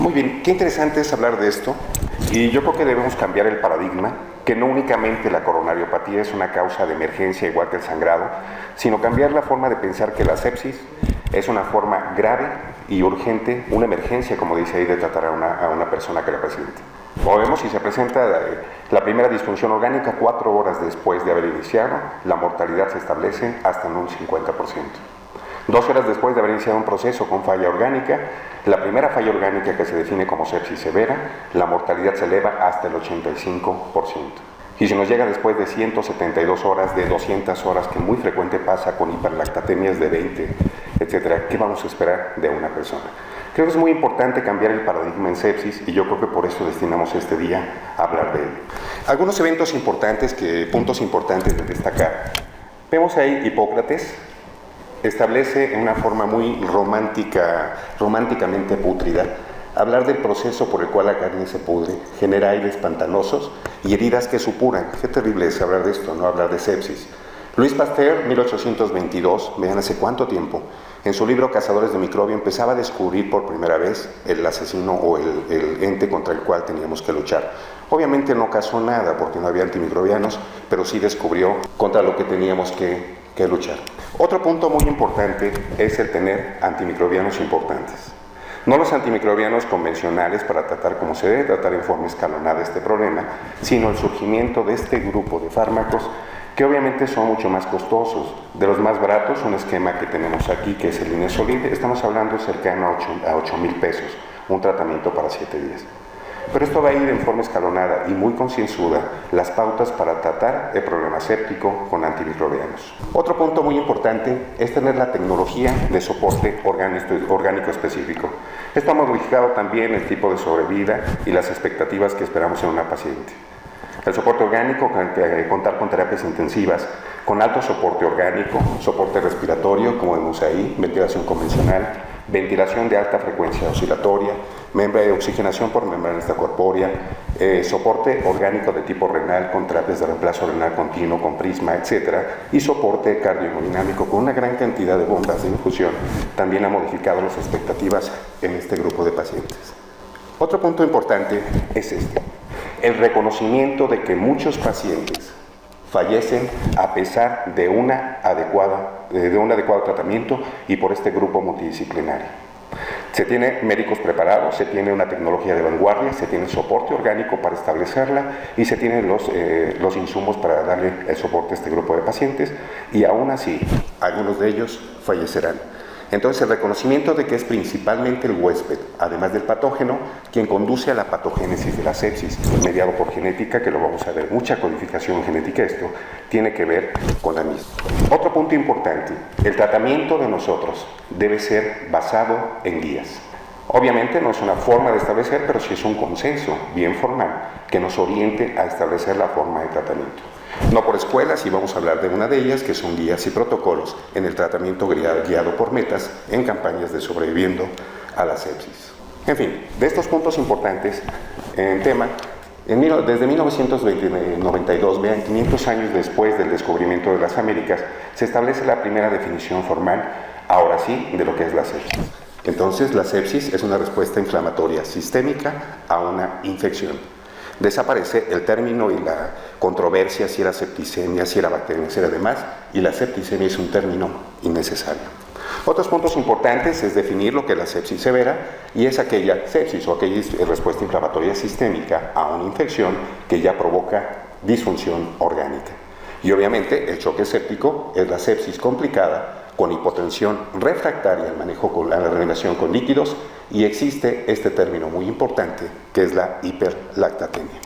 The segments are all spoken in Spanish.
Muy bien, qué interesante es hablar de esto, y yo creo que debemos cambiar el paradigma, que no únicamente la coronariopatía es una causa de emergencia igual que el sangrado, sino cambiar la forma de pensar que la sepsis es una forma grave y urgente, una emergencia, como dice ahí, de tratar a una persona que la presente. Como vemos, si se presenta la primera disfunción orgánica 4 horas después de haber iniciado, la mortalidad se establece hasta en un 50%. 2 horas después de haber iniciado un proceso con falla orgánica, la primera falla orgánica que se define como sepsis severa, la mortalidad se eleva hasta el 85%. Y si nos llega después de 172 horas, de 200 horas, que muy frecuente pasa con hiperlactatemias de 20, etcétera, ¿qué vamos a esperar de una persona? Creo que es muy importante cambiar el paradigma en sepsis, y yo creo que por eso destinamos este día a hablar de ello. Algunos eventos importantes, puntos importantes de destacar. Vemos ahí Hipócrates, establece en una forma muy románticamente pútrida, hablar del proceso por el cual la carne se pudre, genera aires pantanosos y heridas que supuran. Qué terrible es hablar de esto, no hablar de sepsis. Louis Pasteur, 1822, vean hace cuánto tiempo, en su libro Cazadores de Microbio empezaba a descubrir por primera vez el asesino o el ente contra el cual teníamos que luchar. Obviamente no causó nada porque no había antimicrobianos, pero sí descubrió contra lo que teníamos que luchar. Otro punto muy importante es el tener antimicrobianos importantes. No los antimicrobianos convencionales para tratar como se debe tratar en forma escalonada este problema, sino el surgimiento de este grupo de fármacos que obviamente son mucho más costosos. De los más baratos, un esquema que tenemos aquí, que es el Inesolid, estamos hablando cercano a 8,000 pesos, un tratamiento para 7 días. Pero esto va a ir en forma escalonada y muy concienzuda las pautas para tratar el problema séptico con antimicrobianos. Otro punto muy importante es tener la tecnología de soporte orgánico específico. Esto ha modificado también el tipo de sobrevida y las expectativas que esperamos en una paciente. El soporte orgánico, contar con terapias intensivas, con alto soporte orgánico, soporte respiratorio, como vemos ahí, ventilación convencional, ventilación de alta frecuencia oscilatoria, oxigenación por membrana extracorpórea, soporte orgánico de tipo renal con terapias de reemplazo renal continuo, con prisma, etc. Y soporte cardiohemodinámico con una gran cantidad de bombas de infusión. También ha modificado las expectativas en este grupo de pacientes. Otro punto importante es este: el reconocimiento de que muchos pacientes fallecen a pesar de un adecuado tratamiento y por este grupo multidisciplinario. Se tiene médicos preparados, se tiene una tecnología de vanguardia, se tiene soporte orgánico para establecerla y se tienen los insumos para darle el soporte a este grupo de pacientes, y aún así algunos de ellos fallecerán. Entonces, el reconocimiento de que es principalmente el huésped, además del patógeno, quien conduce a la patogénesis de la sepsis, mediado por genética, que lo vamos a ver, mucha codificación genética, esto tiene que ver con la misma. Otro punto importante: el tratamiento de nosotros debe ser basado en guías. Obviamente no es una forma de establecer, pero sí es un consenso bien formal que nos oriente a establecer la forma de tratamiento. No por escuelas, y vamos a hablar de una de ellas, que son guías y protocolos en el tratamiento guiado por metas en campañas de sobreviviendo a la sepsis. En fin, de estos puntos importantes en tema, desde 1992, vean, 500 años después del descubrimiento de las Américas, se establece la primera definición formal, ahora sí, de lo que es la sepsis. Entonces, la sepsis es una respuesta inflamatoria sistémica a una infección. Desaparece el término y la controversia si era septicemia, si era bacteria, si era demás, y la septicemia es un término innecesario. Otros puntos importantes es definir lo que es la sepsis severa, y es aquella sepsis o aquella respuesta inflamatoria sistémica a una infección que ya provoca disfunción orgánica. Y obviamente el choque séptico es la sepsis complicada con hipotensión refractaria al manejo con la reanimación con líquidos, y existe este término muy importante que es la hiperlactatemia.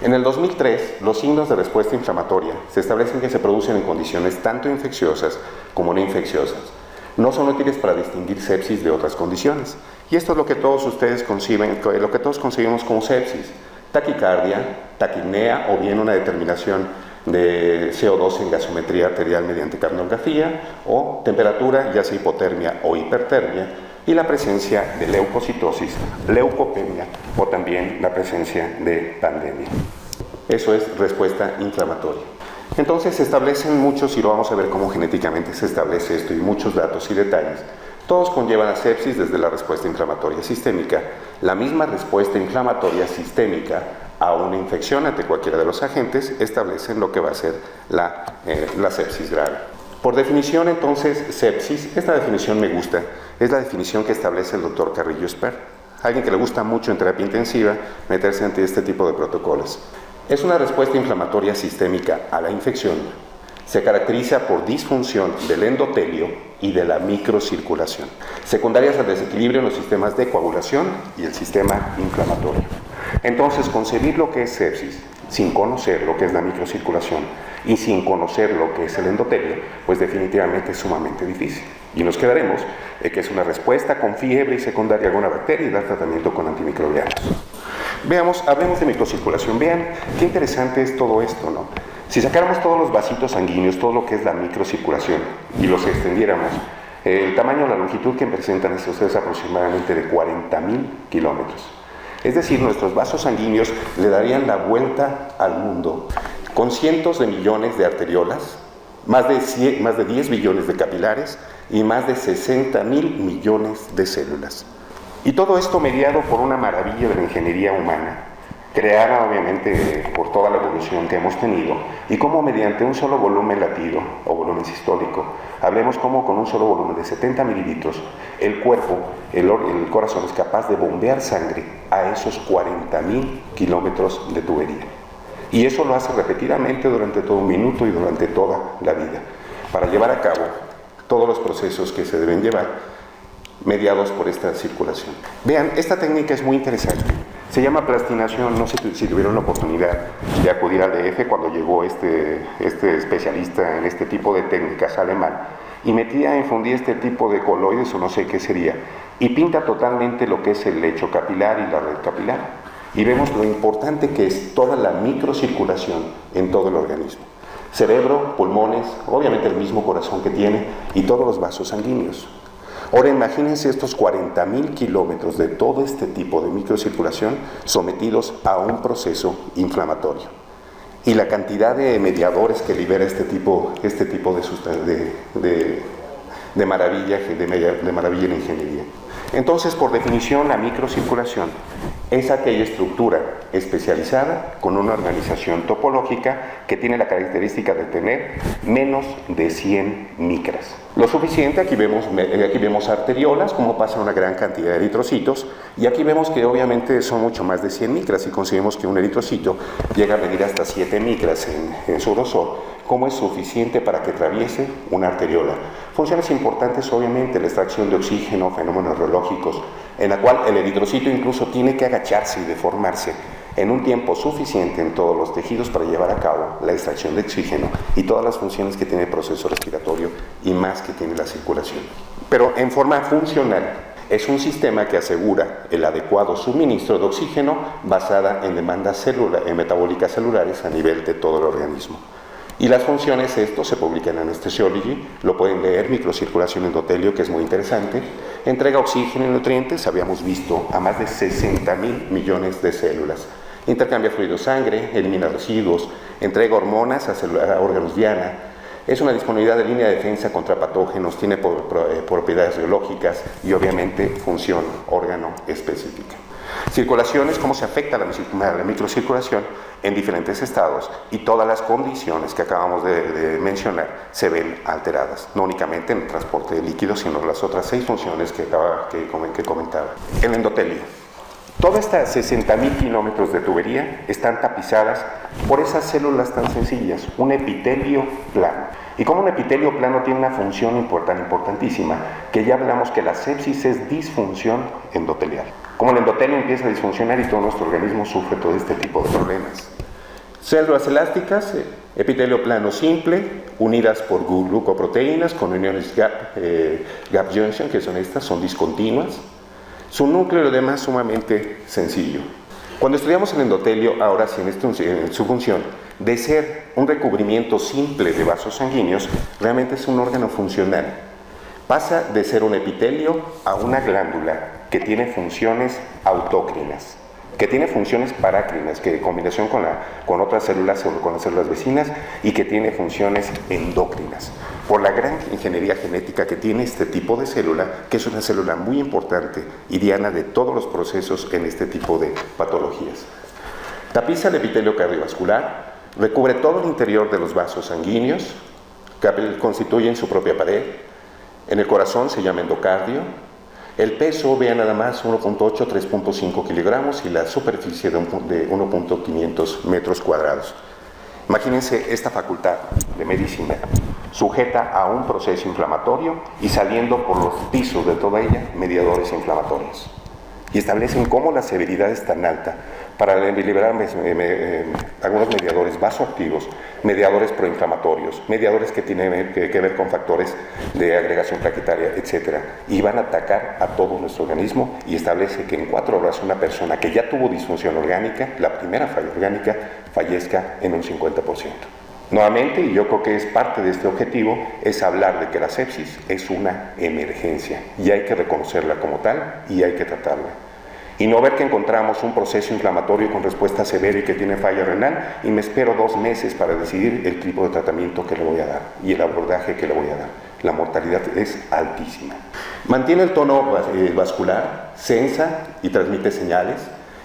En el 2003, los signos de respuesta inflamatoria se establecen que se producen en condiciones tanto infecciosas como no infecciosas. No son útiles para distinguir sepsis de otras condiciones, y esto es lo que todos ustedes conciben, lo que todos concebimos como sepsis: taquicardia, taquipnea o bien una determinación de CO2 en gasometría arterial mediante capnografía, o temperatura, ya sea hipotermia o hipertermia, y la presencia de leucocitosis, leucopenia o también la presencia de pandemia. Eso es respuesta inflamatoria. Entonces se establecen muchos, y lo vamos a ver cómo genéticamente se establece esto, y muchos datos y detalles, Todos conllevan a sepsis desde la respuesta inflamatoria sistémica. La misma respuesta inflamatoria sistémica a una infección ante cualquiera de los agentes establecen lo que va a ser la sepsis grave. Por definición, entonces, sepsis, esta definición me gusta, es la definición que establece el doctor Carrillo Esper, alguien que le gusta mucho en terapia intensiva meterse ante este tipo de protocolos. Es una respuesta inflamatoria sistémica a la infección. Se caracteriza por disfunción del endotelio y de la microcirculación, secundarias al desequilibrio en los sistemas de coagulación y el sistema inflamatorio. Entonces, concebir lo que es sepsis sin conocer lo que es la microcirculación y sin conocer lo que es el endotelio, pues definitivamente es sumamente difícil. Y nos quedaremos que es una respuesta con fiebre y secundaria a alguna bacteria y dar tratamiento con antimicrobianos. Hablemos de microcirculación. Vean qué interesante es todo esto, ¿no? Si sacáramos todos los vasitos sanguíneos, todo lo que es la microcirculación, y los extendiéramos, el tamaño o la longitud que presentan estos es aproximadamente de 40.000 kilómetros. Es decir, nuestros vasos sanguíneos le darían la vuelta al mundo con cientos de millones de arteriolas, más de 10 billones de capilares y más de 60.000 millones de células. Y todo esto mediado por una maravilla de la ingeniería humana, creada obviamente por toda la evolución que hemos tenido, y cómo mediante un solo volumen latido o volumen sistólico, hablemos cómo con un solo volumen de 70 mililitros, el cuerpo, el corazón es capaz de bombear sangre a esos 40.000 kilómetros de tubería. Y eso lo hace repetidamente durante todo un minuto y durante toda la vida, para llevar a cabo todos los procesos que se deben llevar mediados por esta circulación. Vean, esta técnica es muy interesante. Se llama plastinación. No sé si tuvieron la oportunidad de acudir al DF cuando llegó este especialista en este tipo de técnicas alemán y infundía este tipo de coloides o no sé qué sería y pinta totalmente lo que es el lecho capilar y la red capilar y vemos lo importante que es toda la microcirculación en todo el organismo. Cerebro, pulmones, obviamente el mismo corazón que tiene y todos los vasos sanguíneos. Ahora imagínense estos 40.000 kilómetros de todo este tipo de microcirculación sometidos a un proceso inflamatorio. Y la cantidad de mediadores que libera este tipo de maravilla en la ingeniería. Entonces, por definición, la microcirculación es aquella estructura especializada con una organización topológica que tiene la característica de tener menos de 100 micras. Lo suficiente, aquí vemos arteriolas, como pasa una gran cantidad de eritrocitos, y aquí vemos que obviamente son mucho más de 100 micras, y conseguimos que un eritrocito llega a medir hasta 7 micras en su grosor, como es suficiente para que atraviese una arteriola. Funciones importantes, obviamente, la extracción de oxígeno, fenómenos reológicos, en la cual el eritrocito incluso tiene que agacharse y deformarse en un tiempo suficiente en todos los tejidos para llevar a cabo la extracción de oxígeno y todas las funciones que tiene el proceso respiratorio y más que tiene la circulación. Pero en forma funcional, es un sistema que asegura el adecuado suministro de oxígeno basada en demandas metabólicas celulares a nivel de todo el organismo. Y las funciones, esto se publica en Anesthesiology, lo pueden leer, microcirculación endotelio, que es muy interesante, entrega oxígeno y nutrientes, habíamos visto, a más de 60.000 millones de células, intercambia fluido sangre, elimina residuos, entrega hormonas a órganos diana, es una disponibilidad de línea de defensa contra patógenos, tiene propiedades biológicas y obviamente función órgano específica. Circulaciones, cómo se afecta la microcirculación en diferentes estados y todas las condiciones que acabamos de mencionar se ven alteradas, no únicamente en el transporte de líquidos, sino las otras 6 funciones que comentaba. El endotelio. Todas estas 60.000 kilómetros de tubería están tapizadas por esas células tan sencillas, un epitelio plano. Y como un epitelio plano tiene una función importantísima, que ya hablamos que la sepsis es disfunción endotelial. Como el endotelio empieza a disfuncionar y todo nuestro organismo sufre todo este tipo de problemas. Células elásticas, epitelio plano simple, unidas por glucoproteínas con uniones gap junction, que son discontinuas. Su núcleo y lo demás sumamente sencillo. Cuando estudiamos el endotelio, ahora sí en su función de ser un recubrimiento simple de vasos sanguíneos, realmente es un órgano funcional. Pasa de ser un epitelio a una glándula que tiene funciones autócrinas. que tiene funciones parácrinas, que en combinación con otras células o con las células vecinas, y que tiene funciones endócrinas. Por la gran ingeniería genética que tiene este tipo de célula, que es una célula muy importante y diana de todos los procesos en este tipo de patologías. Tapiza el epitelio cardiovascular, recubre todo el interior de los vasos sanguíneos, que constituyen su propia pared. En el corazón se llama endocardio. El peso, vean nada más, 1.8, 3.5 kilogramos y la superficie de 1.500 metros cuadrados. Imagínense esta facultad de medicina sujeta a un proceso inflamatorio y saliendo por los pisos de toda ella mediadores inflamatorios. Y establecen cómo la severidad es tan alta para liberar algunos mediadores vasoactivos, mediadores proinflamatorios, mediadores que tienen que ver con factores de agregación plaquetaria, etc. Y van a atacar a todo nuestro organismo y establece que en 4 horas una persona que ya tuvo disfunción orgánica, la primera falla orgánica, fallezca en un 50%. Nuevamente, y yo creo que es parte de este objetivo, es hablar de que la sepsis es una emergencia y hay que reconocerla como tal y hay que tratarla. Y no ver que encontramos un proceso inflamatorio con respuesta severa y que tiene falla renal y me espero 2 meses para decidir el tipo de tratamiento que le voy a dar y el abordaje que le voy a dar. La mortalidad es altísima. Mantiene el tono vascular, sensa y transmite señales,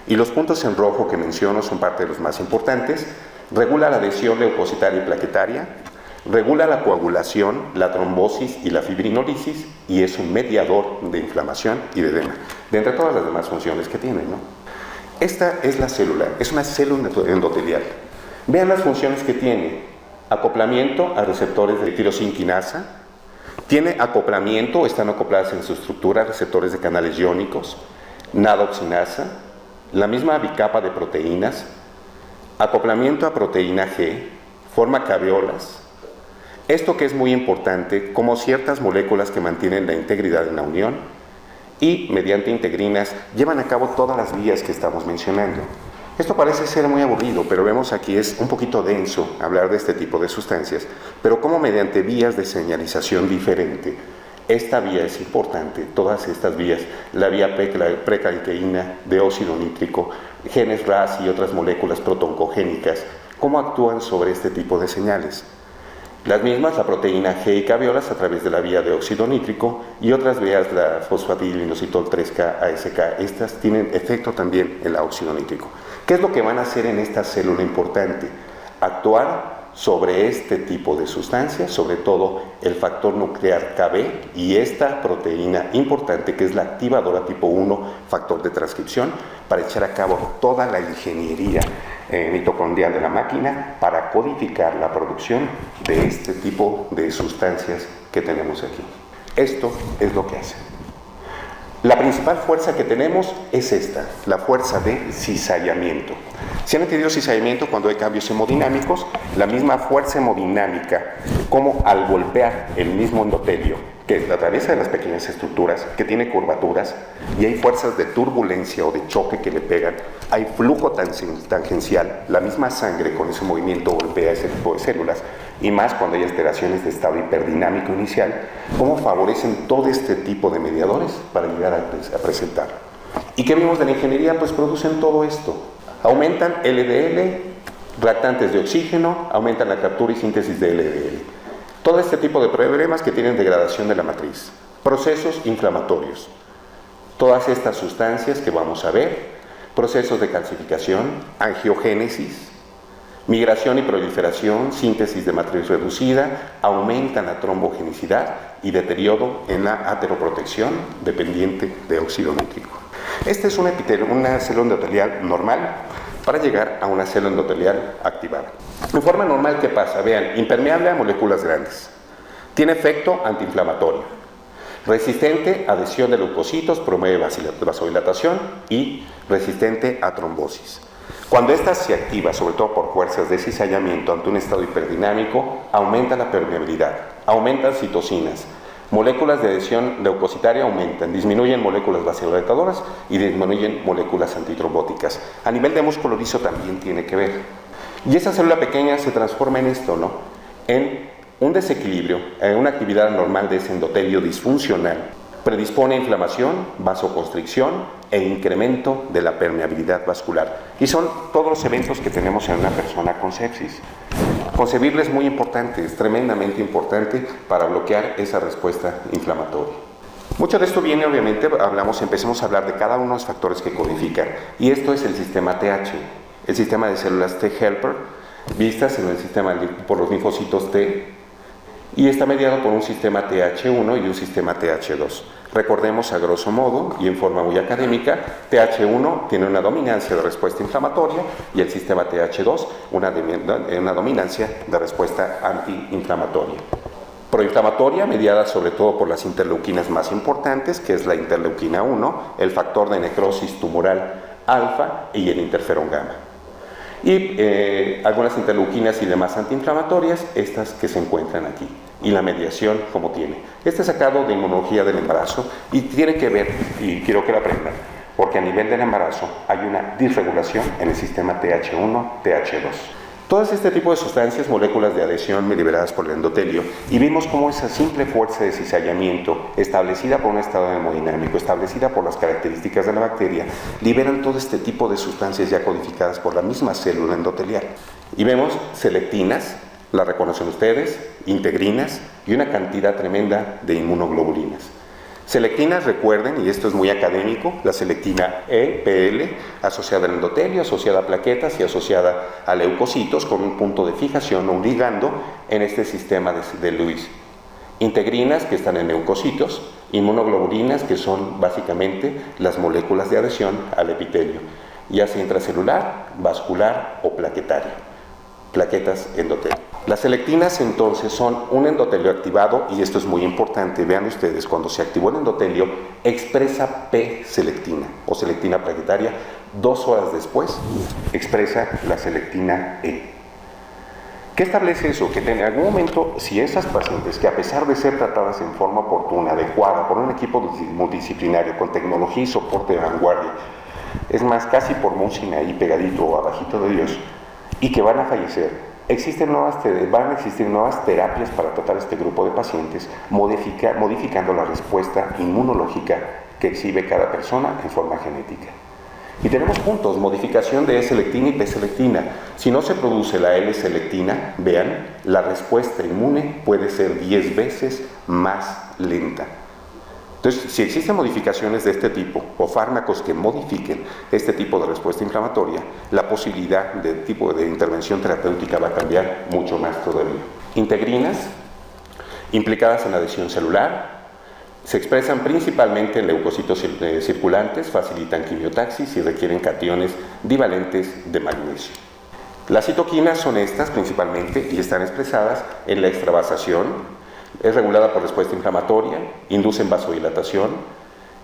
y los puntos en rojo que menciono son parte de los más importantes. Regula la adhesión leucocitaria y plaquetaria, regula la coagulación, la trombosis y la fibrinólisis, y es un mediador de inflamación y de edema, de entre todas las demás funciones que tiene, ¿no? Esta es la célula, es una célula endotelial. Vean las funciones que tiene: acoplamiento a receptores de tirosinquinasa, tiene acoplamiento, están acopladas en su estructura, receptores de canales iónicos, nadoxinasa, la misma bicapa de proteínas, acoplamiento a proteína G, forma caveolas. Esto que es muy importante, como ciertas moléculas que mantienen la integridad en la unión y mediante integrinas llevan a cabo todas las vías que estamos mencionando. Esto parece ser muy aburrido, pero vemos aquí es un poquito denso hablar de este tipo de sustancias, pero como mediante vías de señalización diferente, esta vía es importante, todas estas vías, la vía precalqueína, de óxido nítrico, genes RAS y otras moléculas protoncogénicas, ¿cómo actúan sobre este tipo de señales? Las mismas, la proteína G y caveolas a través de la vía de óxido nítrico y otras vías, la fosfatidilinositol 3K, ASK, estas tienen efecto también en el óxido nítrico. ¿Qué es lo que van a hacer en esta célula importante? Actuar sobre este tipo de sustancias, sobre todo el factor nuclear Kb y esta proteína importante que es la activadora tipo 1, factor de transcripción, para echar a cabo toda la ingeniería mitocondrial de la máquina para codificar la producción de este tipo de sustancias que tenemos aquí. Esto es lo que hace. La principal fuerza que tenemos es esta, la fuerza de cizallamiento. Si han entendido cizallamiento cuando hay cambios hemodinámicos, la misma fuerza hemodinámica, como al golpear el mismo endotelio, que atraviesa de las pequeñas estructuras, que tiene curvaturas, y hay fuerzas de turbulencia o de choque que le pegan, hay flujo tangencial, la misma sangre con ese movimiento golpea ese tipo de células, y más cuando hay alteraciones de estado hiperdinámico inicial, cómo favorecen todo este tipo de mediadores para llegar a presentar. ¿Y qué vimos de la ingeniería? Pues producen todo esto. Aumentan LDL, reactantes de oxígeno, aumentan la captura y síntesis de LDL. Todo este tipo de problemas que tienen degradación de la matriz. Procesos inflamatorios. Todas estas sustancias que vamos a ver, procesos de calcificación, angiogénesis, migración y proliferación, síntesis de matriz reducida, aumentan la trombogenicidad y deterioro en la ateroprotección dependiente de óxido nítrico. Esta es una célula endotelial normal para llegar a una célula endotelial activada. En forma normal, ¿qué pasa? Vean, impermeable a moléculas grandes. Tiene efecto antiinflamatorio. Resistente a adhesión de leucocitos, promueve vasodilatación y resistente a trombosis. Cuando esta se activa, sobre todo por fuerzas de cizallamiento ante un estado hiperdinámico, aumenta la permeabilidad, aumentan citocinas, moléculas de adhesión leucocitaria aumentan, disminuyen moléculas vasodilatadoras y disminuyen moléculas antitrombóticas. A nivel de músculo liso también tiene que ver. Y esa célula pequeña se transforma en esto, ¿no? En un desequilibrio, en una actividad normal de ese endotelio disfuncional. Predispone a inflamación, vasoconstricción e incremento de la permeabilidad vascular. Y son todos los eventos que tenemos en una persona con sepsis. Concebible es muy importante, es tremendamente importante para bloquear esa respuesta inflamatoria. Mucho de esto viene, obviamente, empecemos a hablar de cada uno de los factores que codifican. Y esto es el sistema TH, el sistema de células T helper, vistas en el sistema por los linfocitos T, y está mediado por un sistema TH1 y un sistema TH2. Recordemos a grosso modo y en forma muy académica, TH1 tiene una dominancia de respuesta inflamatoria y el sistema TH2 una dominancia de respuesta antiinflamatoria. Proinflamatoria, mediada sobre todo por las interleuquinas más importantes, que es la interleuquina 1, el factor de necrosis tumoral alfa y el interferón gamma. Y algunas interleuquinas y demás antiinflamatorias, estas que se encuentran aquí. Y la mediación, como tiene. Este es sacado de inmunología del embarazo y tiene que ver, y quiero que lo aprendan, porque a nivel del embarazo hay una disregulación en el sistema TH1, TH2. Todas este tipo de sustancias, moléculas de adhesión liberadas por el endotelio, y vimos cómo esa simple fuerza de cizallamiento, establecida por un estado hemodinámico, establecida por las características de la bacteria, liberan todo este tipo de sustancias ya codificadas por la misma célula endotelial. Y vemos selectinas, la reconocen ustedes, integrinas y una cantidad tremenda de inmunoglobulinas. Selectinas, recuerden, y esto es muy académico, la selectina EPL, asociada al endotelio, asociada a plaquetas y asociada a leucocitos con un punto de fijación o un ligando en este sistema de Lewis. Integrinas, que están en leucocitos, inmunoglobulinas, que son básicamente las moléculas de adhesión al epitelio, ya sea intracelular, vascular o plaquetaria. Plaquetas endotelio. Las selectinas entonces son un endotelio activado, y esto es muy importante, vean ustedes, cuando se activó el endotelio, expresa P-selectina o selectina plaquetaria, 2 horas después expresa la selectina E. ¿Qué establece eso? Que en algún momento, si esas pacientes que a pesar de ser tratadas en forma oportuna, adecuada, por un equipo multidisciplinario, con tecnología y soporte de vanguardia, es más, casi por Monsina ahí pegadito o abajito de Dios, y que van a fallecer, van a existir nuevas terapias para tratar este grupo de pacientes, modificando la respuesta inmunológica que exhibe cada persona en forma genética. Y tenemos puntos, modificación de E-selectina y P-selectina. Si no se produce la L-selectina, vean, la respuesta inmune puede ser 10 veces más lenta. Entonces, si existen modificaciones de este tipo o fármacos que modifiquen este tipo de respuesta inflamatoria, la posibilidad de tipo de intervención terapéutica va a cambiar mucho más todavía. Integrinas, implicadas en adhesión celular, se expresan principalmente en leucocitos circulantes, facilitan quimiotaxis y requieren cationes divalentes de magnesio. Las citoquinas son estas principalmente y están expresadas en la extravasación. Es regulada por respuesta inflamatoria, inducen vasodilatación,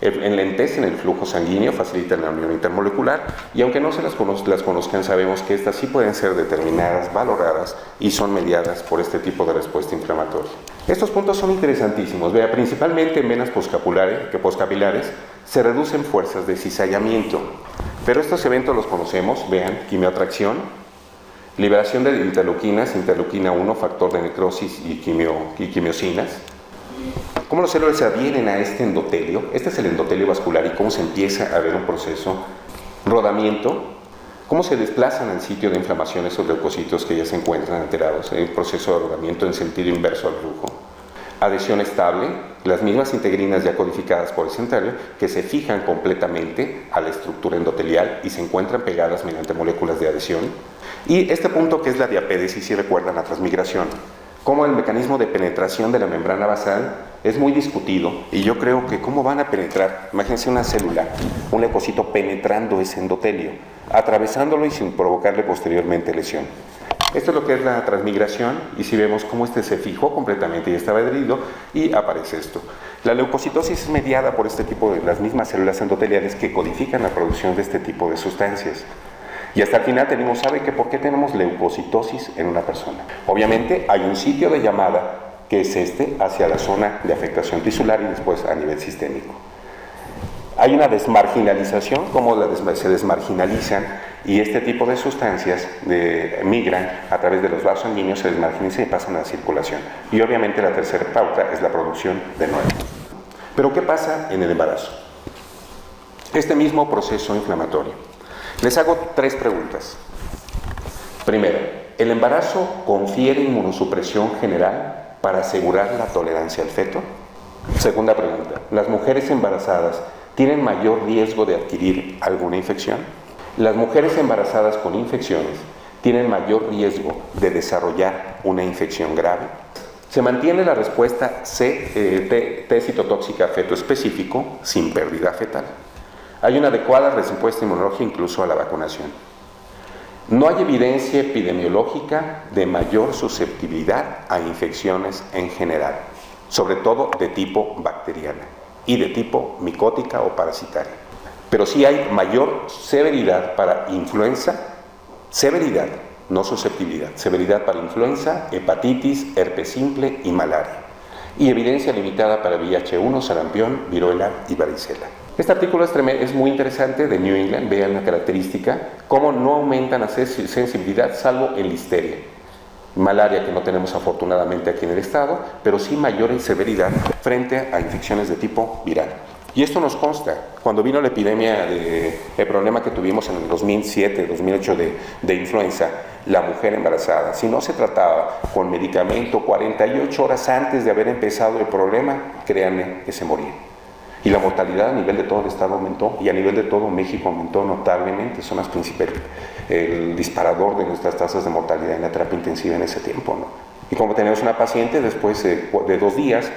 enlentecen el flujo sanguíneo, facilitan la unión intermolecular, y aunque no se las conozcan, sabemos que estas sí pueden ser determinadas, valoradas y son mediadas por este tipo de respuesta inflamatoria. Estos puntos son interesantísimos. Vea, principalmente en venas poscapilares se reducen fuerzas de cizallamiento, pero estos eventos los conocemos, vean, quimioatracción, liberación de interleuquinas, interleuquina 1, factor de necrosis y quimiosinas. ¿Cómo las células se adhieren a este endotelio? Este es el endotelio vascular, y cómo se empieza a ver un proceso. Rodamiento, cómo se desplazan al sitio de inflamación esos leucocitos que ya se encuentran alterados, el proceso de rodamiento en sentido inverso al flujo. Adhesión estable, las mismas integrinas ya codificadas por el endotelio que se fijan completamente a la estructura endotelial y se encuentran pegadas mediante moléculas de adhesión. Y este punto que es la diapédesis, si recuerdan la transmigración, como el mecanismo de penetración de la membrana basal es muy discutido, y yo creo que cómo van a penetrar, imagínense una célula, un leucocito penetrando ese endotelio, atravesándolo y sin provocarle posteriormente lesión. Esto es lo que es la transmigración, y si vemos cómo este se fijó completamente y estaba adherido, y aparece esto. La leucocitosis es mediada por este tipo de las mismas células endoteliales que codifican la producción de este tipo de sustancias. Y hasta el final tenemos, ¿sabe qué? ¿Por qué tenemos leucocitosis en una persona? Obviamente hay un sitio de llamada que es hacia la zona de afectación tisular y después a nivel sistémico. Hay una desmarginalización, como se desmarginalizan, y este tipo de sustancias migran a través de los vasos sanguíneos, se desmarginalizan y pasan a la circulación. Y obviamente la tercera pauta es la producción de nuevo. Pero ¿qué pasa en el embarazo? Este mismo proceso inflamatorio. Les hago 3 preguntas. Primero, ¿el embarazo confiere inmunosupresión general para asegurar la tolerancia al feto? Segunda pregunta, ¿las mujeres embarazadas tienen mayor riesgo de adquirir alguna infección? ¿Las mujeres embarazadas con infecciones tienen mayor riesgo de desarrollar una infección grave? Se mantiene la respuesta T citotóxica feto específico sin pérdida fetal. Hay una adecuada respuesta inmunológica incluso a la vacunación. No hay evidencia epidemiológica de mayor susceptibilidad a infecciones en general, sobre todo de tipo bacteriana y de tipo micótica o parasitaria. Pero sí hay mayor severidad para influenza, severidad, no susceptibilidad, severidad para influenza, hepatitis, herpes simple y malaria. Y evidencia limitada para VIH-1, sarampión, viruela y varicela. Este artículo es muy interesante de New England, vean la característica, cómo no aumentan la sensibilidad salvo en listeria. Malaria que no tenemos afortunadamente aquí en el estado, pero sí mayor severidad frente a infecciones de tipo viral. Y esto nos consta, cuando vino la epidemia, el problema que tuvimos en el 2007, 2008 de influenza, la mujer embarazada, si no se trataba con medicamento 48 horas antes de haber empezado el problema, créanme que se moría. Y la mortalidad a nivel de todo el estado aumentó, y a nivel de todo México aumentó notablemente, son las principales, el disparador de nuestras tasas de mortalidad en la terapia intensiva en ese tiempo, ¿no? Y como tenemos una paciente, después de 2 días,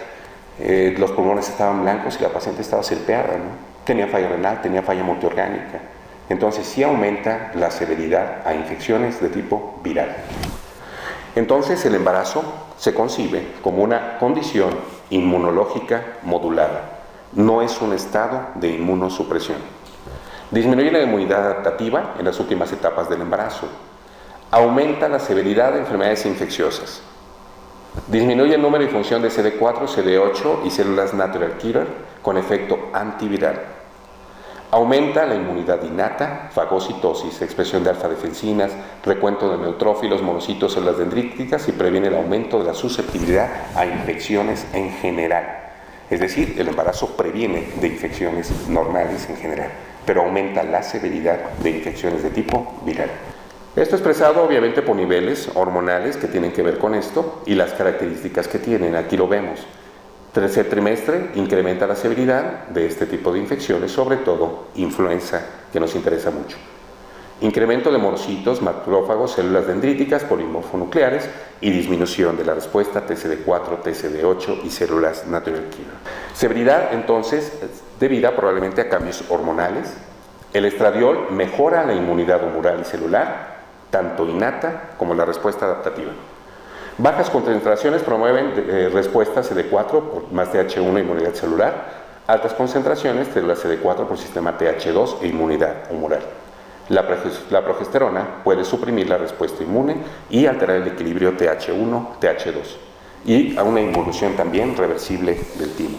los pulmones estaban blancos y la paciente estaba serpeada, ¿no? Tenía falla renal, tenía falla multiorgánica. Entonces sí aumenta la severidad a infecciones de tipo viral. Entonces el embarazo se concibe como una condición inmunológica modulada. No es un estado de inmunosupresión. Disminuye la inmunidad adaptativa en las últimas etapas del embarazo. Aumenta la severidad de enfermedades infecciosas. Disminuye el número y función de CD4, CD8 y células natural killer con efecto antiviral. Aumenta la inmunidad innata, fagocitosis, expresión de alfa-defensinas, recuento de neutrófilos, monocitos, células dendríticas y previene el aumento de la susceptibilidad a infecciones en general. Es decir, el embarazo previene de infecciones normales en general, pero aumenta la severidad de infecciones de tipo viral. Esto expresado obviamente por niveles hormonales que tienen que ver con esto y las características que tienen. Aquí lo vemos. Tercer trimestre incrementa la severidad de este tipo de infecciones, sobre todo influenza, que nos interesa mucho. Incremento de monocitos, macrófagos, células dendríticas, polimorfonucleares y disminución de la respuesta TCD4, TCD8 y células natural killer. Severidad entonces debida probablemente a cambios hormonales. El estradiol mejora la inmunidad humoral y celular, tanto innata como la respuesta adaptativa. Bajas concentraciones promueven respuesta CD4 por más TH1 e inmunidad celular. Altas concentraciones, células CD4 por sistema TH2 e inmunidad humoral. La progesterona puede suprimir la respuesta inmune y alterar el equilibrio TH1-TH2 y a una involución también reversible del timo.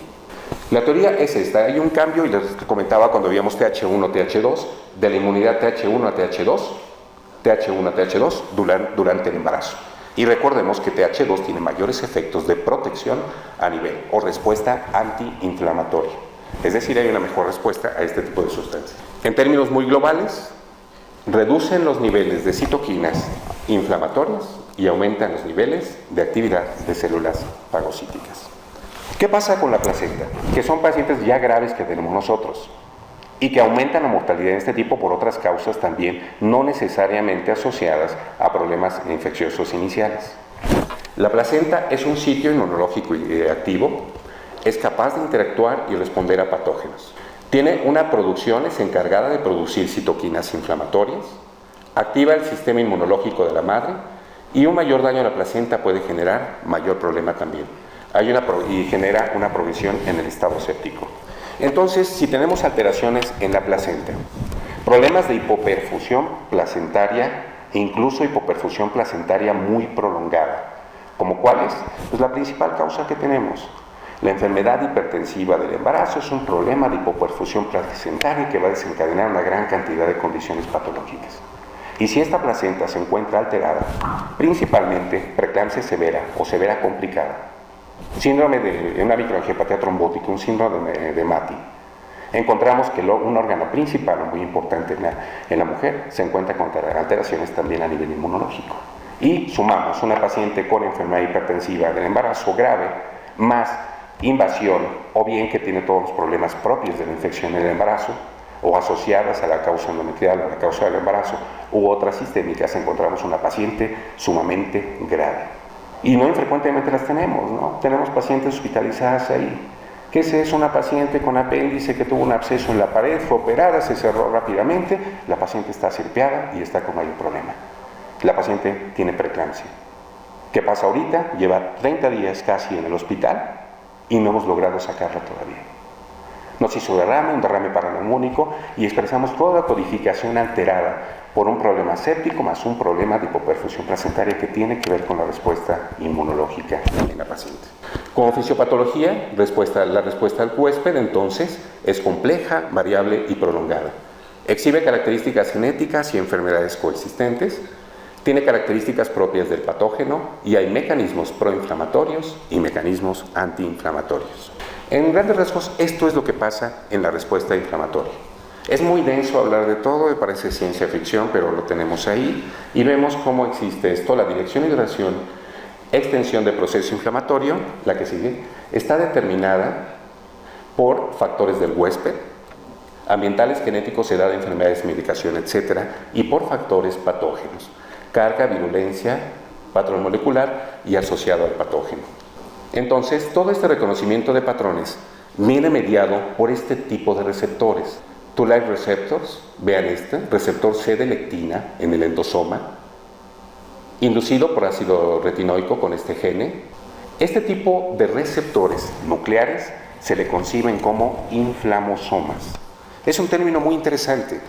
La teoría es esta, hay un cambio, y les comentaba cuando veíamos TH1-TH2, de la inmunidad TH1 a TH2, TH1 a TH2 durante el embarazo. Y recordemos que TH2 tiene mayores efectos de protección a nivel o respuesta antiinflamatoria. Es decir, hay una mejor respuesta a este tipo de sustancias. En términos muy globales, reducen los niveles de citoquinas inflamatorias y aumentan los niveles de actividad de células fagocíticas. ¿Qué pasa con la placenta? Que son pacientes ya graves que tenemos nosotros y que aumentan la mortalidad de este tipo por otras causas también no necesariamente asociadas a problemas infecciosos iniciales. La placenta es un sitio inmunológico activo, es capaz de interactuar y responder a patógenos. Tiene una producción, es encargada de producir citoquinas inflamatorias, activa el sistema inmunológico de la madre y un mayor daño a la placenta puede generar mayor problema también. Y genera una progresión en el estado séptico. Entonces, si tenemos alteraciones en la placenta, problemas de hipoperfusión placentaria e incluso hipoperfusión placentaria muy prolongada, ¿como cuáles? Pues la principal causa que tenemos. La enfermedad hipertensiva del embarazo es un problema de hipoperfusión placentaria que va a desencadenar una gran cantidad de condiciones patológicas. Y si esta placenta se encuentra alterada, principalmente preeclampsia severa o severa complicada, síndrome de una microangiopatía trombótica, un síndrome de MATI. Encontramos que un órgano principal, muy importante en la mujer, se encuentra con alteraciones también a nivel inmunológico. Y sumamos una paciente con enfermedad hipertensiva del embarazo grave, más invasión, o bien que tiene todos los problemas propios de la infección en el embarazo, o asociadas a la causa endometrial, a la causa del embarazo, u otras sistémicas, encontramos una paciente sumamente grave. Y no infrecuentemente las tenemos, ¿no? Tenemos pacientes hospitalizadas ahí. ¿Qué es una paciente con apéndice que tuvo un absceso en la pared, fue operada, se cerró rápidamente, la paciente está sirpeada y está con mayor problema? La paciente tiene preeclampsia. ¿Qué pasa ahorita? Lleva 30 días casi en el hospital y no hemos logrado sacarla todavía. Nos hizo un derrame paraneumónico y expresamos toda la codificación alterada por un problema séptico más un problema de hipoperfusión placentaria que tiene que ver con la respuesta inmunológica en la paciente. Como fisiopatología, la respuesta al huésped entonces es compleja, variable y prolongada. Exhibe características genéticas y enfermedades coexistentes, tiene características propias del patógeno y hay mecanismos proinflamatorios y mecanismos antiinflamatorios. En grandes rasgos, esto es lo que pasa en la respuesta inflamatoria. Es muy denso hablar de todo, me parece ciencia ficción, pero lo tenemos ahí y vemos cómo existe esto. La dirección y duración, extensión del proceso inflamatorio, la que sigue, está determinada por factores del huésped, ambientales, genéticos, edad, enfermedades, medicación, etc. y por factores patógenos, carga, virulencia, patrón molecular y asociado al patógeno. Entonces, todo este reconocimiento de patrones viene mediado por este tipo de receptores. Toll-like receptors, vean receptor C de lectina en el endosoma, inducido por ácido retinoico con este gene. Este tipo de receptores nucleares se le conciben como inflamosomas. Es un término muy interesante.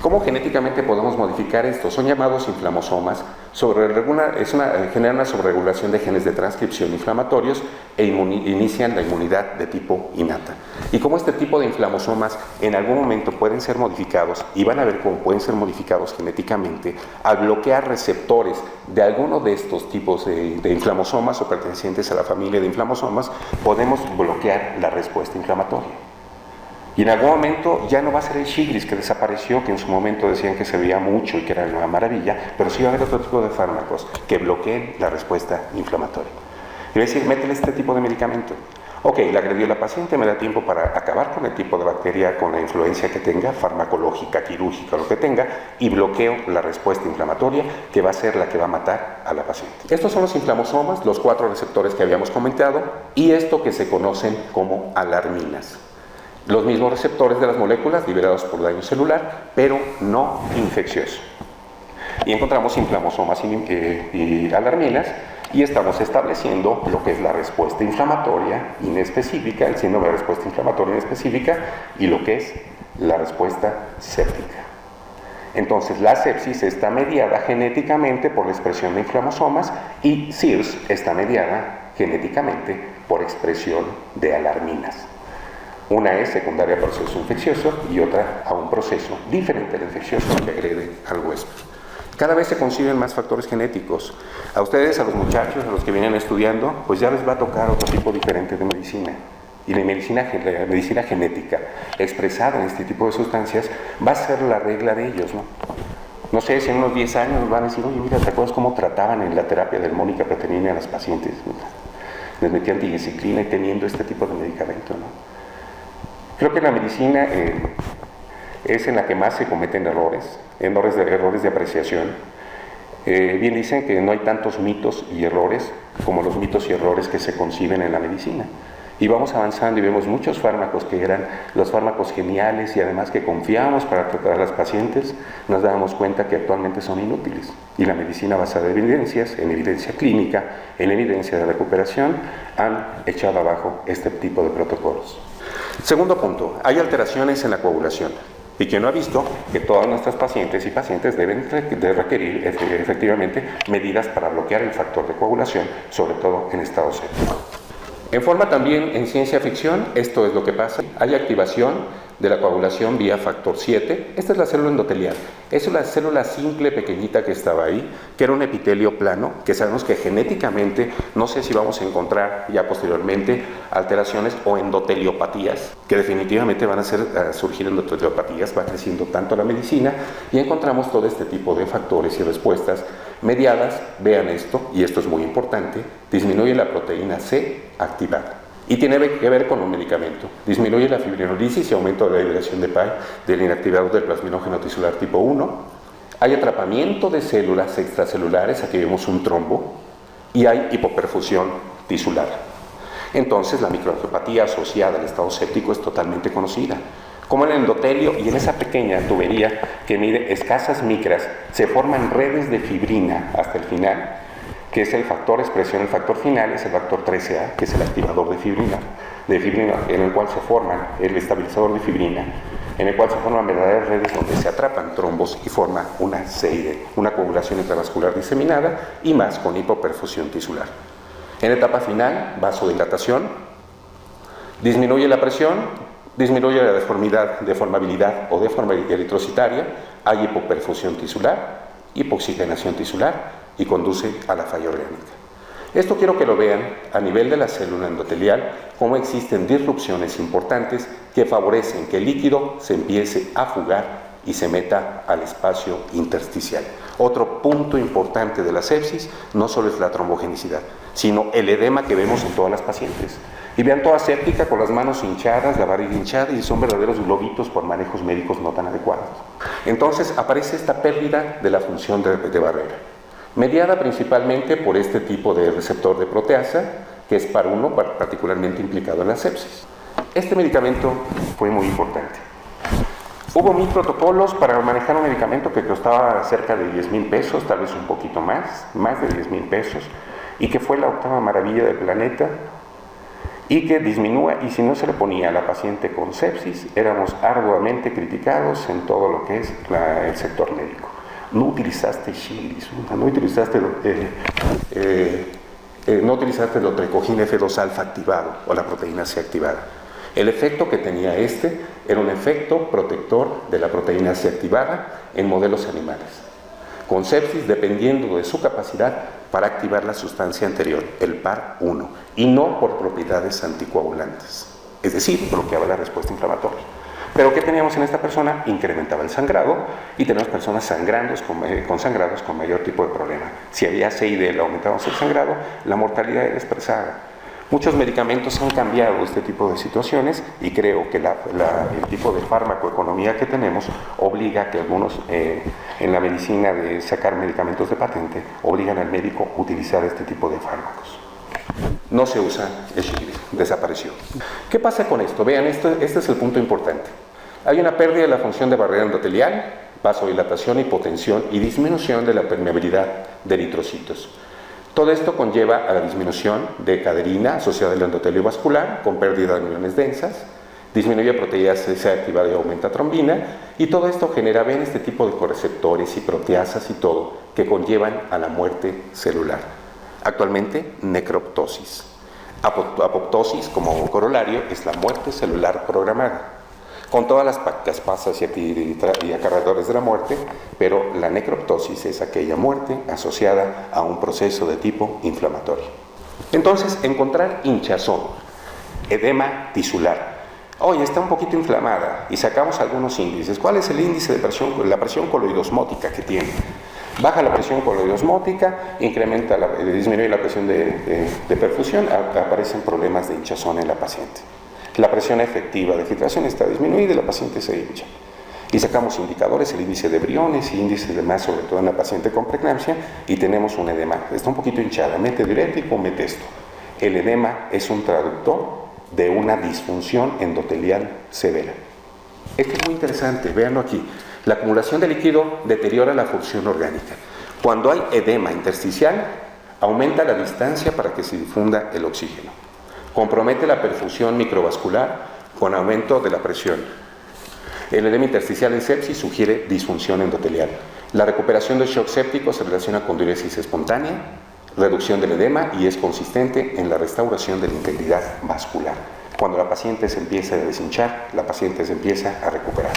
¿Cómo genéticamente podemos modificar esto? Son llamados inflamosomas, generan una sobreregulación de genes de transcripción inflamatorios e inician la inmunidad de tipo innata. Y como este tipo de inflamosomas en algún momento pueden ser modificados, y van a ver cómo pueden ser modificados genéticamente, al bloquear receptores de alguno de estos tipos de inflamosomas o pertenecientes a la familia de inflamosomas, podemos bloquear la respuesta inflamatoria. Y en algún momento ya no va a ser el Shingrix que desapareció, que en su momento decían que se veía mucho y que era una maravilla, pero sí va a haber otro tipo de fármacos que bloqueen la respuesta inflamatoria. Y va a decir, métele este tipo de medicamento. Ok, le agredió la paciente, me da tiempo para acabar con el tipo de bacteria, con la influencia que tenga, farmacológica, quirúrgica, lo que tenga, y bloqueo la respuesta inflamatoria, que va a ser la que va a matar a la paciente. Estos son los inflamosomas, los 4 receptores que habíamos comentado, y esto que se conocen como alarminas. Los mismos receptores de las moléculas liberados por daño celular, pero no infeccioso. Y encontramos inflamosomas y alarminas, y estamos estableciendo lo que es la respuesta inflamatoria inespecífica, el síndrome de respuesta inflamatoria inespecífica, y lo que es la respuesta séptica. Entonces, la sepsis está mediada genéticamente por la expresión de inflamosomas y SIRS está mediada genéticamente por expresión de alarminas. Una es secundaria al proceso infeccioso y otra a un proceso diferente al infeccioso que agrede al huésped. Cada vez se conciben más factores genéticos. A ustedes, a los muchachos, a los que vienen estudiando, pues ya les va a tocar otro tipo diferente de medicina. Y la medicina genética, expresada en este tipo de sustancias, va a ser la regla de ellos, ¿no? No sé, si en unos 10 años nos van a decir, oye, mira, ¿te acuerdas cómo trataban en la terapia de hormónica preterina a las pacientes? Les metían diaciclina y teniendo este tipo de medicamento, ¿no? Creo que la medicina es en la que más se cometen errores de apreciación. Bien dicen que no hay tantos mitos y errores como los mitos y errores que se conciben en la medicina. Y vamos avanzando y vemos muchos fármacos que eran los fármacos geniales y además que confiamos para tratar a las pacientes, nos dábamos cuenta que actualmente son inútiles. Y la medicina basada en evidencia clínica, en evidencia de recuperación, han echado abajo este tipo de protocolos. Segundo punto, hay alteraciones en la coagulación. Y quien no ha visto que todas nuestras pacientes y pacientes deben de requerir efectivamente medidas para bloquear el factor de coagulación, sobre todo en estado séptico. En forma también en ciencia ficción, esto es lo que pasa. Hay activación de la coagulación vía factor 7. Esta es la célula endotelial. Es la célula simple, pequeñita que estaba ahí, que era un epitelio plano, que sabemos que genéticamente, no sé si vamos a encontrar ya posteriormente alteraciones o endoteliopatía, que definitivamente van a surgir endoteliopatía, va creciendo tanto la medicina, y encontramos todo este tipo de factores y respuestas mediadas. Vean esto, y esto es muy importante, disminuye la proteína C activada. Y tiene que ver con un medicamento. Disminuye la fibrinolisis y aumento de la liberación de PAI del inactivador del plasminógeno tisular tipo 1. Hay atrapamiento de células extracelulares, aquí vemos un trombo, y hay hipoperfusión tisular. Entonces, la microangiopatía asociada al estado séptico es totalmente conocida. Como en el endotelio y en esa pequeña tubería que mide escasas micras, se forman redes de fibrina hasta el final, que es el factor expresión. El factor final es el factor 13A, que es el activador de fibrina, en el cual se forman el estabilizador de fibrina, en el cual se forman verdaderas redes donde se atrapan trombos y forma una CID, una coagulación intravascular diseminada, y más con hipoperfusión tisular. En etapa final, vasodilatación, disminuye la presión, disminuye la deformabilidad o deformabilidad eritrocitaria, hay hipoperfusión tisular, hipoxigenación tisular, y conduce a la falla orgánica. Esto quiero que lo vean a nivel de la célula endotelial, cómo existen disrupciones importantes que favorecen que el líquido se empiece a fugar y se meta al espacio intersticial. Otro punto importante de la sepsis no solo es la trombogenicidad, sino el edema que vemos en todas las pacientes. Y vean toda séptica con las manos hinchadas, la barriga hinchada, y son verdaderos globitos por manejos médicos no tan adecuados. Entonces aparece esta pérdida de la función de barrera, mediada principalmente por este tipo de receptor de proteasa, que es PAR1, particularmente implicado en la sepsis. Este medicamento fue muy importante. Hubo 1000 protocolos para manejar un medicamento que costaba cerca de 10,000 pesos, tal vez un poquito más de 10,000 pesos, y que fue la octava maravilla del planeta, y que disminúa, y si no se le ponía a la paciente con sepsis, éramos arduamente criticados en todo lo que es el sector médico. No utilizaste shilizuna, no utilizaste el otrecogin F2 alfa activado o la proteína C activada. El efecto que tenía era un efecto protector de la proteína C activada en modelos animales, con sepsis dependiendo de su capacidad para activar la sustancia anterior, el PAR1, y no por propiedades anticoagulantes, es decir, bloqueaba la respuesta inflamatoria. Pero ¿qué teníamos en esta persona? Incrementaba el sangrado, y tenemos personas con sangrados con mayor tipo de problema. Si había CID, le aumentábamos el sangrado, la mortalidad era expresada. Muchos medicamentos han cambiado este tipo de situaciones, y creo que el tipo de farmacoeconomía que tenemos obliga a que algunos en la medicina de sacar medicamentos de patente obligan al médico a utilizar este tipo de fármacos. No se usa el Shigri, desapareció. ¿Qué pasa con esto? Vean, este es el punto importante. Hay una pérdida de la función de barrera endotelial, vasodilatación, hipotensión y disminución de la permeabilidad de eritrocitos. Todo esto conlleva a la disminución de caderina asociada al endotelio vascular, con pérdida de neuronas densas, disminuye proteína C activada y aumenta trombina, y todo esto genera, ven, este tipo de correceptores y proteasas y todo, que conllevan a la muerte celular. Actualmente, necroptosis. Apoptosis, como corolario, es la muerte celular programada, con todas las caspasas y acarreadores de la muerte, pero la necroptosis es aquella muerte asociada a un proceso de tipo inflamatorio. Entonces, encontrar hinchazón, edema tisular. Oye, está un poquito inflamada, y sacamos algunos índices. ¿Cuál es el índice de presión? La presión coloidosmótica que tiene. Baja la presión coloidosmótica, disminuye la presión de perfusión, aparecen problemas de hinchazón en la paciente. La presión efectiva de filtración está disminuida y la paciente se hincha. Y sacamos indicadores, el índice de briones y índice de más, sobre todo en la paciente con preeclampsia, y tenemos un edema. Está un poquito hinchada, mete diurético, mete esto. El edema es un traductor de una disfunción endotelial severa. Esto es muy interesante, véanlo aquí. La acumulación de líquido deteriora la función orgánica. Cuando hay edema intersticial, aumenta la distancia para que se difunda el oxígeno. Compromete la perfusión microvascular con aumento de la presión. El edema intersticial en sepsis sugiere disfunción endotelial. La recuperación del shock séptico se relaciona con diuresis espontánea, reducción del edema, y es consistente en la restauración de la integridad vascular. Cuando la paciente se empieza a deshinchar, la paciente se empieza a recuperar.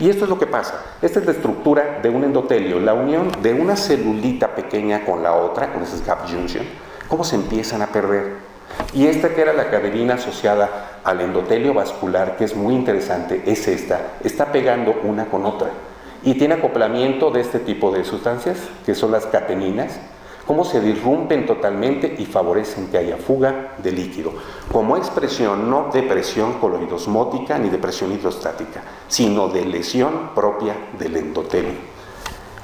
Y esto es lo que pasa. Esta es la estructura de un endotelio, la unión de una celulita pequeña con la otra, con ese gap junction, cómo se empiezan a perder. Y esta que era la cadenina asociada al endotelio vascular, que es muy interesante, es esta, está pegando una con otra. Y tiene acoplamiento de este tipo de sustancias, que son las cateninas, cómo se disrumpen totalmente y favorecen que haya fuga de líquido, como expresión no de presión coloidosmótica ni de presión hidrostática, sino de lesión propia del endotelio.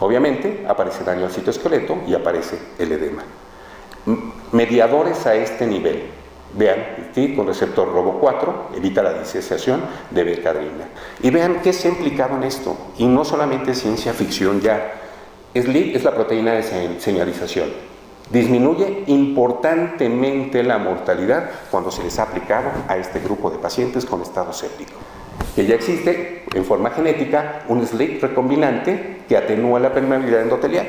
Obviamente aparece daño al citoesqueleto y aparece el edema. Mediadores a este nivel, vean, ¿sí? Con receptor ROBO4 evita la disociación de becadrina. Y vean qué se ha implicado en esto, y no solamente ciencia ficción ya. SLIT es la proteína de señalización. Disminuye importantemente la mortalidad cuando se les ha aplicado a este grupo de pacientes con estado séptico. Que ya existe en forma genética un SLIT recombinante que atenúa la permeabilidad endotelial.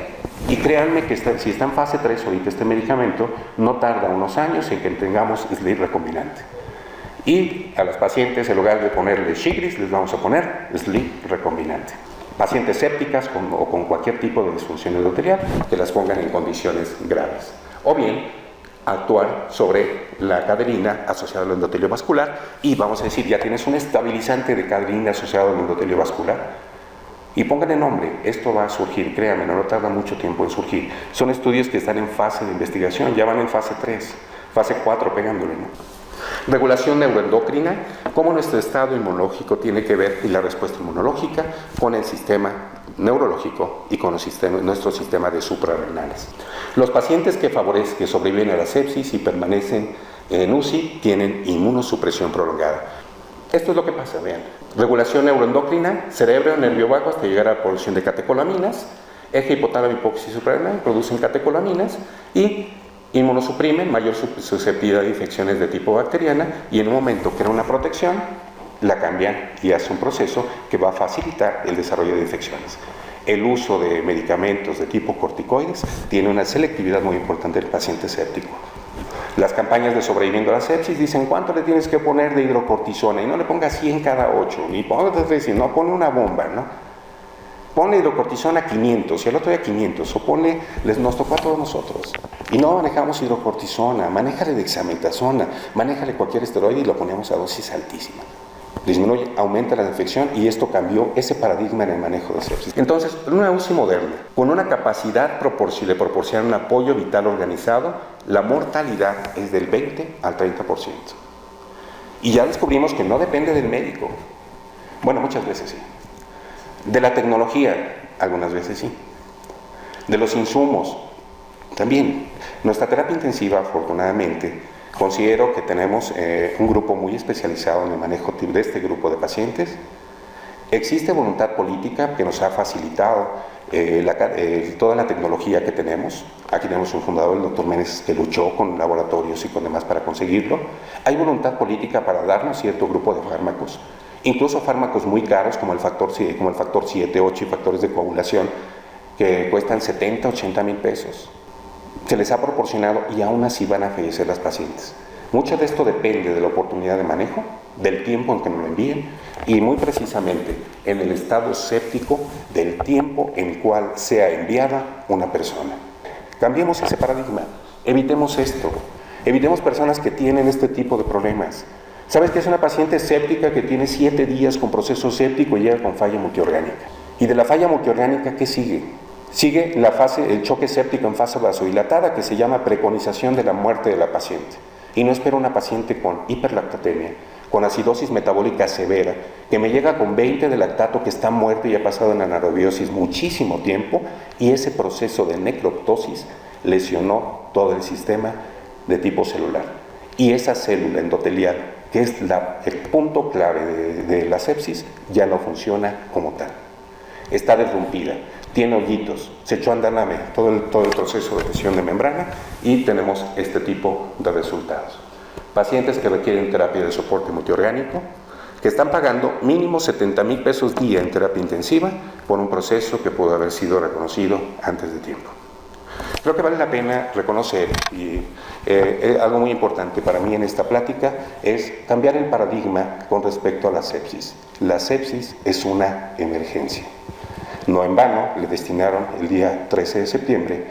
Y créanme que si está en fase 3 ahorita este medicamento, no tarda unos años en que tengamos SLIT recombinante. Y a los pacientes, en lugar de ponerle Shigris, les vamos a poner SLIT recombinante. Pacientes sépticas o con cualquier tipo de disfunción endotelial, que las pongan en condiciones graves. O bien, actuar sobre la caderina asociada al endotelio vascular y vamos a decir, ya tienes un estabilizante de caderina asociado al endotelio vascular. Y pónganle nombre, esto va a surgir, créanme, no tarda mucho tiempo en surgir. Son estudios que están en fase de investigación, ya van en fase 3, fase 4 pegándole, ¿no? Regulación neuroendocrina, cómo nuestro estado inmunológico tiene que ver y la respuesta inmunológica con el sistema neurológico y con nuestro sistema de suprarrenales. Los pacientes que sobreviven a la sepsis y permanecen en UCI tienen inmunosupresión prolongada. Esto es lo que pasa, vean. Regulación neuroendocrina, cerebro, nervio vago hasta llegar a la producción de catecolaminas, eje hipotálamo, hipófisis suprarrenal, producen catecolaminas y inmunosuprimen, mayor susceptibilidad de infecciones de tipo bacteriana y en un momento que era una protección, la cambian y hace un proceso que va a facilitar el desarrollo de infecciones. El uso de medicamentos de tipo corticoides tiene una selectividad muy importante en el paciente séptico. Las campañas de sobreviviendo a la sepsis dicen cuánto le tienes que poner de hidrocortisona y no le pongas 100 cada 8, ni no pone una bomba, ¿no? Ponle hidrocortisona 500 y al otro día 500, o nos tocó a todos nosotros. Y no manejamos hidrocortisona, manéjale dexametasona, manéjale cualquier esteroide y lo ponemos a dosis altísima. Disminuye, aumenta la infección y esto cambió ese paradigma en el manejo de sepsis. Entonces, una UCI moderna, con una capacidad de proporcionar un apoyo vital organizado, la mortalidad es del 20 al 30%. Y ya descubrimos que no depende del médico. Bueno, muchas veces sí. De la tecnología, algunas veces sí. De los insumos, también. Nuestra terapia intensiva, afortunadamente, considero que tenemos un grupo muy especializado en el manejo de este grupo de pacientes. Existe voluntad política que nos ha facilitado toda la tecnología que tenemos. Aquí tenemos un fundador, el doctor Méndez, que luchó con laboratorios y con demás para conseguirlo. Hay voluntad política para darnos cierto grupo de fármacos, incluso fármacos muy caros como el factor 7, 8 y factores de coagulación, que cuestan 70, 80 mil pesos. Se les ha proporcionado y aún así van a fallecer las pacientes. Mucho de esto depende de la oportunidad de manejo, del tiempo en que nos lo envíen y muy precisamente en el estado séptico del tiempo en cual sea enviada una persona. Cambiemos ese paradigma, evitemos esto, evitemos personas que tienen este tipo de problemas. ¿Sabes que es una paciente séptica que tiene 7 días con proceso séptico y llega con falla multiorgánica? Y de la falla multiorgánica, ¿qué sigue? Sigue el choque séptico en fase vasodilatada, que se llama preconización de la muerte de la paciente. Y no espero una paciente con hiperlactatemia, con acidosis metabólica severa, que me llega con 20 de lactato, que está muerto y ha pasado en anaerobiosis muchísimo tiempo, y ese proceso de necroptosis lesionó todo el sistema de tipo celular. Y esa célula endotelial, que es el punto clave de la sepsis, ya no funciona como tal. Está derrumpida, tiene hoyitos, se echó a andar todo el proceso de lesión de membrana y tenemos este tipo de resultados. Pacientes que requieren terapia de soporte multiorgánico, que están pagando mínimo 70 mil pesos día en terapia intensiva por un proceso que pudo haber sido reconocido antes de tiempo. Creo que vale la pena reconocer, y algo muy importante para mí en esta plática es cambiar el paradigma con respecto a la sepsis. La sepsis es una emergencia. No en vano le destinaron el día 13 de septiembre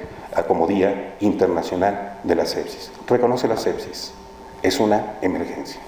como Día Internacional de la Sepsis. Reconoce la sepsis, es una emergencia.